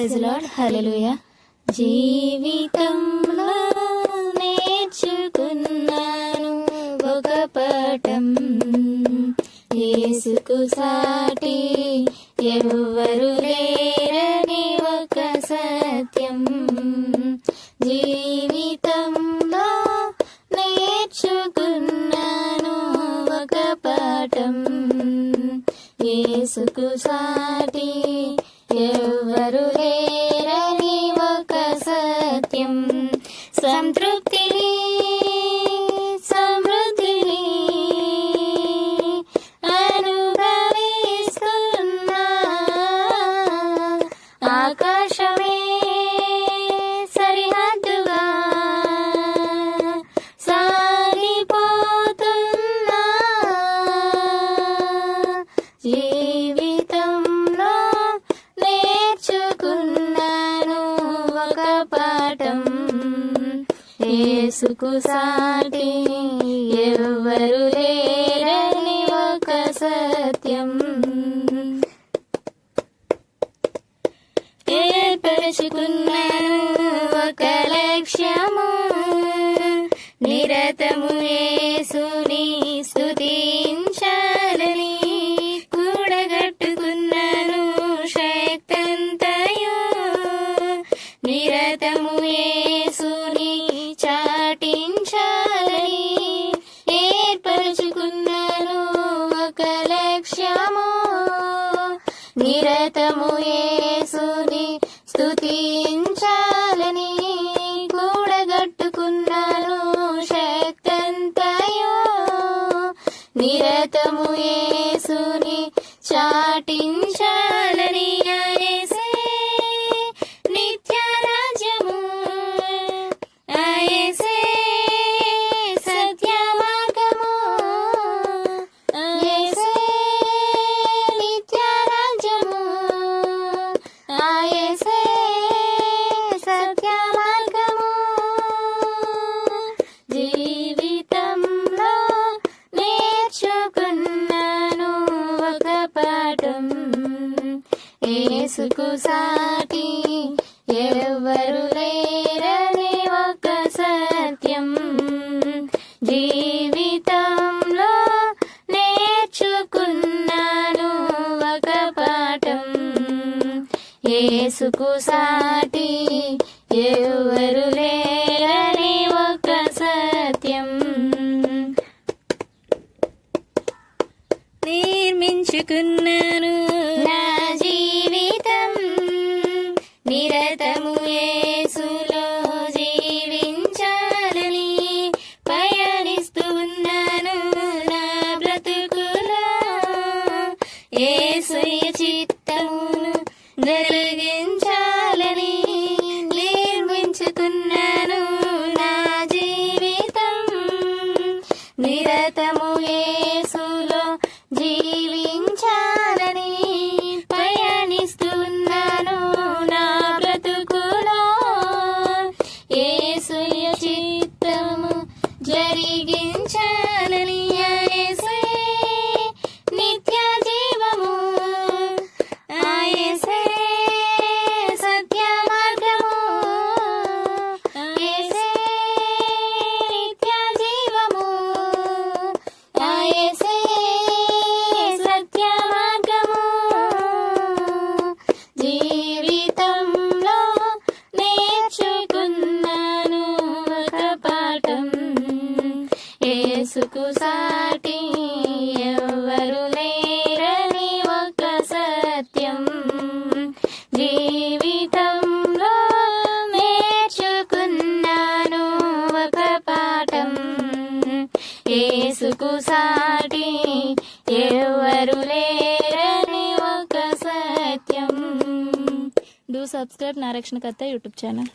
Praise lord. హల్లెలూయా. జీవితంలో నేర్చుకున్నాను ఒక పాఠం, యేసుకు సాటి ఎవ్వరు లేరని ఒక సత్యం. జీవితంలో నేర్చుకున్నాను ఒక పాఠం, యేసుకు సాటి ఎవ్వరు లేరని ఒక సత్యం. సంతృప్తిని సమృద్ధిని అనుభవిస్తున్నా, ఆకాశమే సరిహద్దుగా సాగిపోతున్నా. జీవితంలో నేర్చుకున్నాను ఒక పాఠం, యేసుకు సాటి ఎవ్వరు లేరని ఒక సత్యం. ఏర్పరచుకున్నాను ఒక లక్ష్యము, నిరతము యేసుని స్తుతించాలని. కూడగట్టుకున్నాను శక్తంతయు, నిరతము యేసుని చాటించాలని. ఏర్పరచుకున్నాను ఒక లక్ష్యము, నిరతము యేసుని స్తుతించాలని. కూడగట్టుకున్నాను శక్తంతయు, నిరతము యేసుని చాటించాలని. యేసే నిత్య రాజ్యము, యేసే సత్య మార్గము, యేసే నిత్య రాజ్యము, యేసే సత్య మార్గము. జీవితంలో నేర్చుకున్నాను ఒక పాఠం, యేసుకు సాటి ఎవ్వరు లేరని ఒక సత్యం. జీవితంలో నేర్చుకున్నాను ఒక పాఠం, యేసుకు సాటి ఎవ్వరు లేరని ఒక సత్యం. నిర్మించుకున్నాను నా జీవితం, నిరతము యేసులో జీవించాలని. పయనిస్తూ ఉన్నాను నా బ్రతుకులో, యేసుని చిత్తమును జరిగించాలని. నిర్మించుకున్నాను నా జీవితం, నిరతము యేసులో జీవించాలని. పయనిస్తున్నాను నా బ్రతుకులో, యేసుని చిత్తము జరిగించాలని. యేసే నిత్య జీవము, యేసే సత్య మార్గము, యేసే నిత్య జీవము, యేసే సత్య మార్గము. జీవితంలో నేర్చుకున్నాను ఒక పాఠం, యేసుకు సాటి ఎవ్వరు లేరని ఒక సత్యం. జీవితంలో నేర్చుకున్నాను ఒక పాఠం, యేసుకు సాటి ఎవ్వరు లేరని ఒక సత్యం. డూ సబ్స్క్రైబ్ నారక్షణ కథ యూట్యూబ్ ఛానల్.